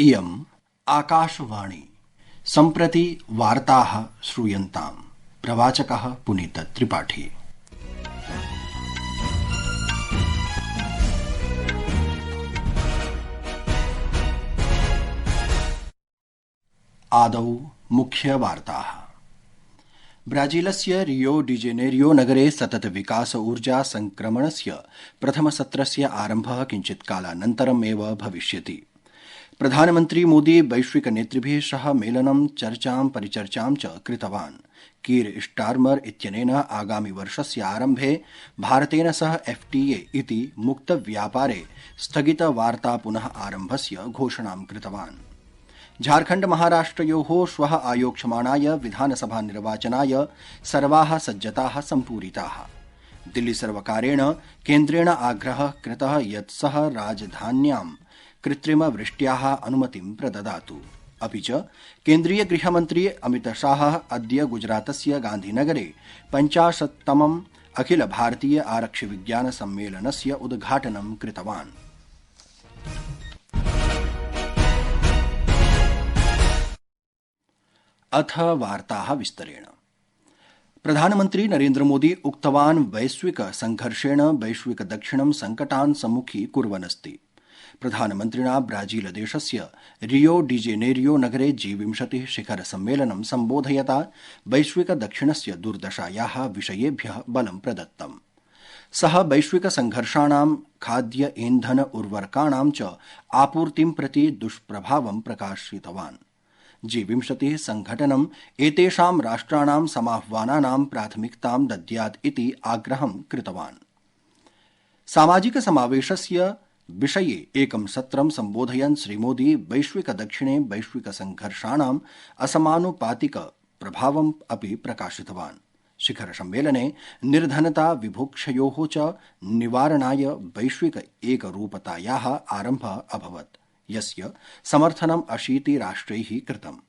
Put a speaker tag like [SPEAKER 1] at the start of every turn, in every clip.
[SPEAKER 1] इयम् आकाशवाणी। सम्प्रति वार्ताः श्रूयन्ताम्। प्रवाचकः पुनीत त्रिपाठी। आदौ मुख्यवार्ताः। ब्राजीलस्य रियो डी जेनेरियो नगरे सतत विकास ऊर्जा संक्रमणस्य प्रथमसत्रस्य आरम्भः किञ्चित् कालानन्तरम् एव भविष्यति। प्रधानमन्त्री मोदी वैश्विक नेतृभिः सह मेलनं चर्चां परिचर्चां च कृतवान्। कीर स्टारमर इत्यनेन आगामि वर्षस्य आरम्भे भारतेन सह एफटीए इति मुक्तव्यापारे स्थगितवार्ता पुनः आरम्भस्य घोषणां कृतवान्। झारखण्ड महाराष्ट्रयोः श्वः आयोक्ष्यमाणाय विधानसभा निर्वाचनाय सर्वाः सज्जताः सम्पूरिताः। दिल्ली सर्वकारेण केन्द्रेण आग्रहः कृतः यत् सः राजधान्यां कृत्रिमवृष्ट्याः अनुमतिं प्रददातु। अपि च केन्द्रीय गृहमन्त्री अमितशाहः अद्य गुजरातस्य गान्धीनगरे 50तमम् अखिल भारतीय आरक्षि विज्ञान सम्मेलनस्य उद्घाटनं कृतवान्। अथ वार्ताः विस्तरेण। प्रधानमन्त्री नरेन्द्र मोदी उक्तवान् वैश्विक संघर्षेण वैश्विक दक्षिणं संकटान् सम्मुखीकुर्वन् अस्ति। प्रधानमन्त्रिणा ब्राजीलदेशस्य रियो डी जेनेरियो नगरे G20 शिखर सम्मेलनं सम्बोधयता वैश्विक दक्षिणस्य दुर्दशायाः विषयेभ्यः बलं प्रदत्तम्। सः वैश्विक संघर्षाणां खाद्य ईन्धन उर्वरकाणां च आपूर्तिं प्रति दुष्प्रभावं प्रकाशितवान्। G20 संघटनम् एतेषां राष्ट्राणां समाह्वानानां प्राथमिकतां दद्यात् इति आग्रहं कृतवान्। सामाजिक समावेशस्य विषये एकं सत्रं सम्बोधयन् श्रीमोदी वैश्विक दक्षिणे वैश्विक संघर्षाणाम् असमानुपातिक प्रभावम् अपि प्रकाशितवान्। शिखर सम्मेलने निर्धनता विभुक्षयोः च निवारणाय वैश्विक एकरूपतायाः आरम्भः अभवत्, यस्य समर्थनं 80 राष्ट्रैः कृतम्।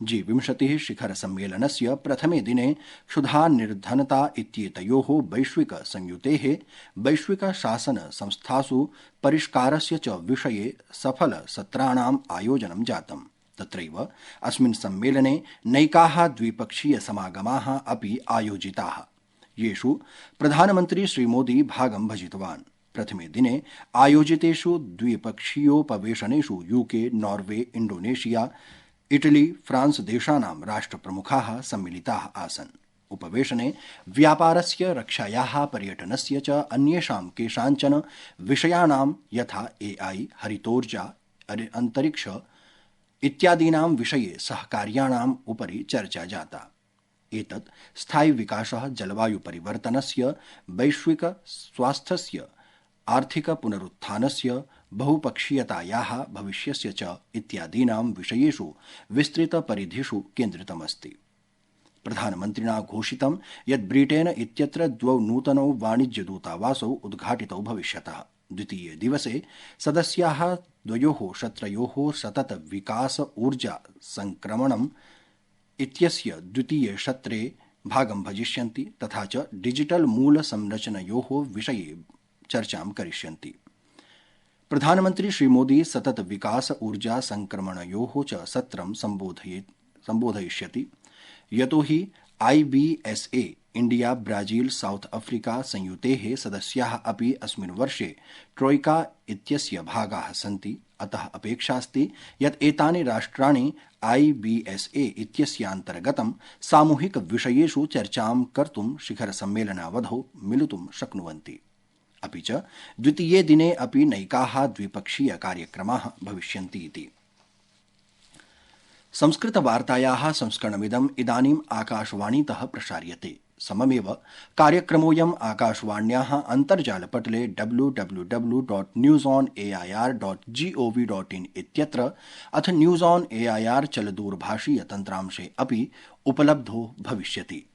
[SPEAKER 1] G20 शिखर सम्मेलनस्य प्रथमे दिने क्षुधा निर्धनता इत्येतयोः वैश्विक संयुतेः वैश्विक शासन संस्थासु परिष्कारस्य च विषये सफल सत्राणाम् आयोजनं जातम्। तत्रैव अस्मिन् सम्मेलने नैकाः द्विपक्षीय समागमाः अपि आयोजिताः, येषु प्रधानमन्त्री श्रीमोदी भागं भजितवान्। प्रथमे दिने आयोजितेषु द्विपक्षीयोपवेशनेषु UK, Norway, Indonesia, Italy, France देशानां राष्ट्रप्रमुखाः सम्मिलिताः आसन्। उपवेशने व्यापारस्य, रक्षायाः, पर्यटनस्य च अन्येषां केषाञ्चन विषयाणां यथा AI, हरितोर्जा, अन्तरिक्ष इत्यादीनां विषये सहकार्याणाम् उपरि चर्चा जाता। एतत् स्थायि विकासः, जलवायु परिवर्तनस्य, वैश्विक स्वास्थ्यस्य, आर्थिक पुनरुत्थानस्य, बहुपक्षीयतायाः भविष्यस्य च इत्यादीनां विषयेषु विस्तृतपरिधिषु केन्द्रितमस्ति। प्रधानमन्त्रिणा घोषितं यत् ब्रिटेन इत्यत्र 2 नूतनौ वाणिज्यदूतावासौ उद्घाटितौ भविष्यतः। द्वितीये दिवसे सदस्याः द्वयोः शत्रयोः सतत विकास ऊर्जा संक्रमणम् इत्यस्य द्वितीये सत्रे भागं भजिष्यन्ति, तथा च डिजिटल मूल संरचनयोः विषये चर्चां करिष्यन्ति। प्रधानमन्त्री श्रीमोदी सतत विकास ऊर्जा संक्रमणयोः च सत्रं सम्बोधयिष्यति, यतो हि IBSA India, Brazil, South Africa संयुतेः सदस्याः अपि अस्मिन् वर्षे ट्रोइका इत्यस्य भागाः सन्ति। अतः अपेक्षास्ति यत् एतानि राष्ट्राणि IBSA इत्यस्यान्तर्गतं सामूहिक विषयेषु चर्चां कर्तुं शिखर सम्मेलनावधौ मिलितुं शक्नुवन्ति। अपि च द्वितीये दिने अपि नैकाः द्विपक्षीय कार्यक्रमाः भविष्यन्ति इति। संस्कृतवार्तायाः संस्करणमिदम् इदानीम् आकाशवाणीतः प्रसार्यते। सममेव कार्यक्रमोऽयम् आकाशवाण्याः अन्तर्जालपटले www.newsonair.gov.in इत्यत्र अथ न्यूज ऑन एआईआर चलदूरभाषीय तन्त्रांशे अपि उपलब्धो भविष्यति।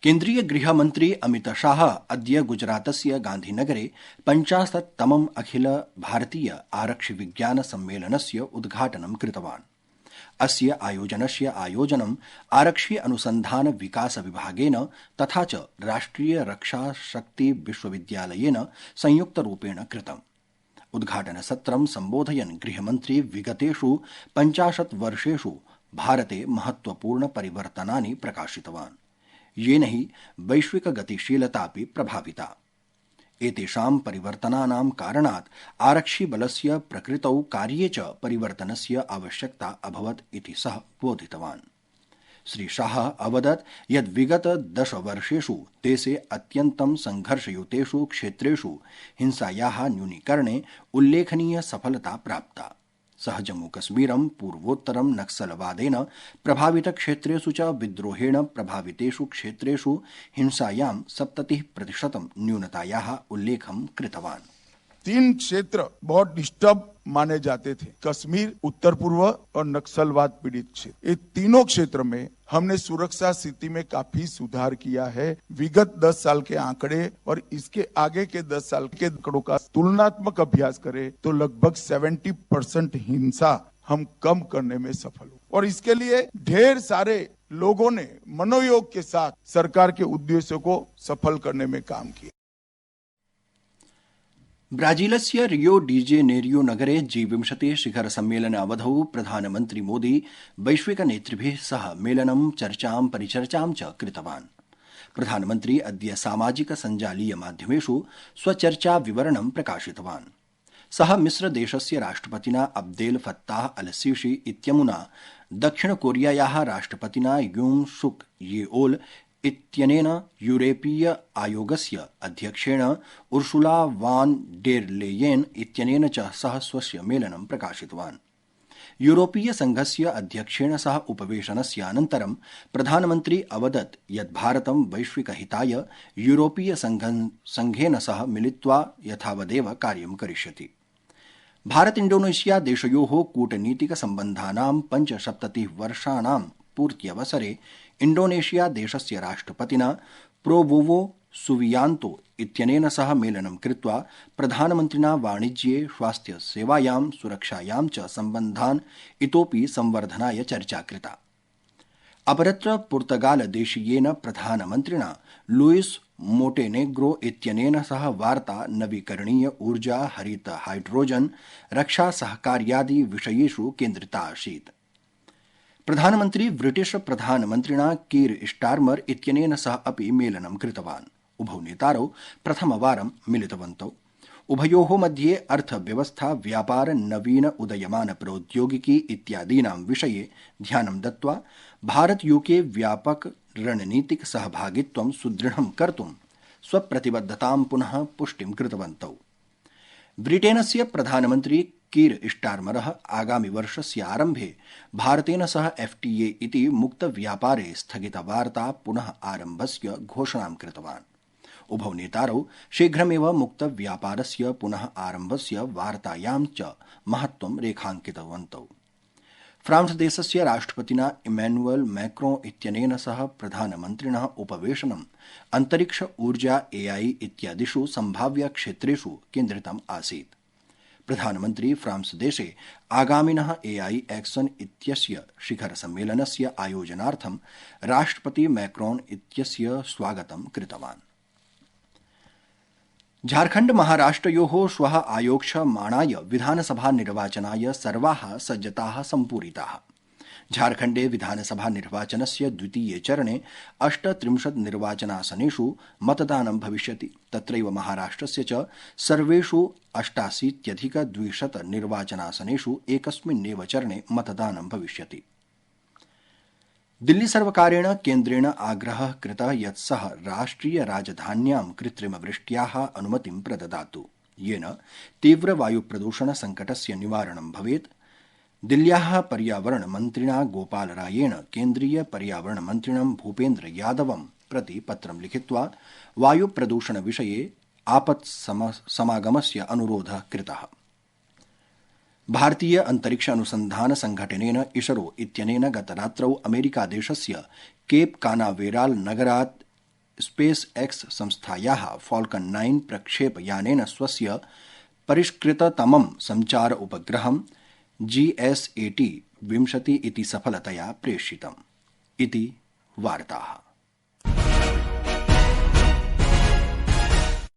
[SPEAKER 1] केन्द्रीय गृहमन्त्री अमितशाह अद्य गुजरातस्य गान्धीनगरे 50तमम् अखिल भारतीय आरक्षि विज्ञान सम्मेलनस्य उद्घाटनं कृतवान्। अस्य आयोजनस्य आयोजनं आरक्षि अनुसन्धान विकास विभागेन तथा च राष्ट्रिय रक्षा शक्ति विश्वविद्यालयेन संयुक्तरूपेण कृतम्। उद्घाटनसत्रं सम्बोधयन् गृहमन्त्री विगतेषु 50 वर्षेषु भारते महत्वपूर्ण परिवर्तनानि प्रकाशितवान्, येन हि वैश्विक गतिशीलतापि प्रभाविता। एतेषां परिवर्तनानां कारणात् आरक्षिबलस्य प्रकृतौ कार्ये च परिवर्तनस्य आवश्यकता अभवत् इति सः बोधितवान्। श्री शाह अवदत् यत् विगत 10 वर्षेषु देशे अत्यन्तं संघर्षयुतेषु क्षेत्रेषु हिंसायाः न्यूनीकरणे उल्लेखनीय सफलता प्राप्ता। सः जम्मूकश्मीरं पूर्वोत्तरं नक्सलवादेन प्रभावितक्षेत्रेषु च विद्रोहेण प्रभावितेषु क्षेत्रेषु हिंसायां 70% न्यूनतायाः उल्लेखं कृतवान्।
[SPEAKER 2] 3 क्षेत्र बहुत डिस्टर्ब माने जाते थे, कश्मीर, उत्तर पूर्व और नक्सलवाद पीड़ित क्षेत्र। ये तीनों क्षेत्र में हमने सुरक्षा स्थिति में काफी सुधार किया है। विगत 10 साल के आंकड़े और इसके आगे के 10 साल के आंकड़ों का तुलनात्मक अभ्यास करें तो लगभग 70% हिंसा हम कम करने में सफल हुए और इसके लिए ढेर सारे लोगों ने मनोयोग के साथ सरकार के उद्देश्यों को सफल करने में काम किया।
[SPEAKER 1] ब्राजीलस्य रियो डी जेनेरियो नगरे G20 शिखर सम्मेलन अवधौ प्रधानमन्त्री मोदी वैश्विक नेतृभिः सह मेलनं चर्चां परिचर्चां च कृतवान्। प्रधानमन्त्री अद्य सामाजिक सञ्जालीय माध्यमेषु स्वचर्चा विवरणं प्रकाशितवान्। सः मिस्रदेशस्य राष्ट्रपतिना अब्देल फत्ताह अल सीसी इत्यमुना दक्षिण कोरियायाः राष्ट्रपतिना यूंग सुक येओल इत्यनेन यूरोपीय आयोगस्य अध्यक्षेण उर्सुला वान डेर लेयेन इत्यनेन च सह स्वस्य मेलनं प्रकाशितवान्। यूरोपीय संघस्य अध्यक्षेण सह उपवेशनस्य अनन्तरं प्रधानमन्त्री अवदत् यत् भारतं वैश्विकहिताय यूरोपीय संघेन सह मिलित्वा यथावदेव कार्यं करिष्यति। भारत इंडोनेशिया देशयोः कूटनीतिक सम्बन्धानां 75 वर्षाणां पूर्त्यवसरे इंडोनेशिया देशस्य राष्ट्रपतिना प्रोबोवो सुबियांतो इत्यनेन सह मेलनं कृत्वा प्रधानमन्त्रिणा वाणिज्ये, स्वास्थ्य सेवायां, सुरक्षायां च सम्बन्धान् इतोपि संवर्धनाय चर्चा कृता। अपरत्र पुर्तगाल देशीयेन प्रधानमन्त्रिणा लुइस मोंटेनेग्रो इत्यनेन सह वार्ता नवीकरणीय ऊर्जा, हरित हाइड्रोजन, रक्षा सहकार्यादि विषयेषु केन्द्रिता आसीत्। प्रधानमन्त्री ब्रिटिश प्रधानमन्त्रिणा कीर स्टारमर इत्यनेन सह अपि मेलनं कृतवान्। उभौ नेतारौ प्रथमवारं मिलितवन्तौ। उभयोः मध्ये अर्थव्यवस्था, व्यापार, नवीन उदयमान प्रौद्योगिकी इत्यादीनां विषये ध्यानं दत्त्वा भारत यूके व्यापक रणनीतिक सहभागित्वं सुदृढं कर्तुं स्वप्रतिबद्धतां पुनः पुष्टिं कृतवन्तौ। ब्रिटेनस्य प्रधानमन्त्री कीर स्टारमरः आगामि वर्षस्य आरम्भे भारतेन सह FTA इति मुक्तव्यापारे स्थगितवार्ता पुनः आरम्भस्य घोषणां कृतवान्। उभौ नेतारौ शीघ्रमेव मुक्तव्यापारस्य पुनः आरम्भस्य वार्तायां च महत्त्वं रेखाङ्कितवन्तौ। फ्रांस देशस्य राष्ट्रपतिना इमैनुअल मैक्रों इत्यनेन सह प्रधानमन्त्रिणः उपवेशनम् अन्तरिक्ष ऊर्जा, AI इत्यादिषु सम्भाव्य क्षेत्रेषु केन्द्रितम् आसीत्। प्रधानमन्त्री फ्रांस देशे आगामिनः AI एक्शन इत्यस्य शिखर सम्मेलनस्य आयोजनार्थं राष्ट्रपति मैक्रोन इत्यस्य स्वागतं कृतवान्। झारखण्ड महाराष्ट्रयोः श्वः आयोक्ष्यमाणाय विधानसभा निर्वाचनाय सर्वाः सज्जताः सम्पूरिताः। झारखण्डे विधानसभा निर्वाचनस्य द्वितीये चरणे 38 निर्वाचनासनेषु मतदानं भविष्यति। तत्रैव महाराष्ट्रस्य च सर्वेषु 88,200 निर्वाचनासनेषु एकस्मिन्नेव चरणे मतदानं भविष्यति। दिल्ली सर्वकारेण केन्द्रेण आग्रहः कृतः यत् सः राष्ट्रिय राजधान्यां कृत्रिमवृष्ट्याः अनुमतिं प्रददातु, येन तीव्र वायुप्रदूषण संकटस्य निवारणं भवेत्। दिल्ल्याः पर्यावरण मन्त्रिणा गोपाल रायेण केन्द्रीय पर्यावरण मन्त्रिणं भूपेन्द्र यादवं प्रति पत्रं लिखित्वा वायुप्रदूषण विषये आपत्समागमस्य अनुरोधः कृतः। भारतीय अंतरिक्ष अनुसंधान संघटनेन इसरो इत्यनेन गतरात्रौ अमेरिकादेशस्य केप कानावेराल नगरात् स्पेस एक्स संस्थायाः फाल्कन 9 प्रक्षेपयानेन स्वस्य परिष्कृततमं संचार उपग्रहं GSAT-20 इति सफलतया प्रेषितम् इति वार्ताः।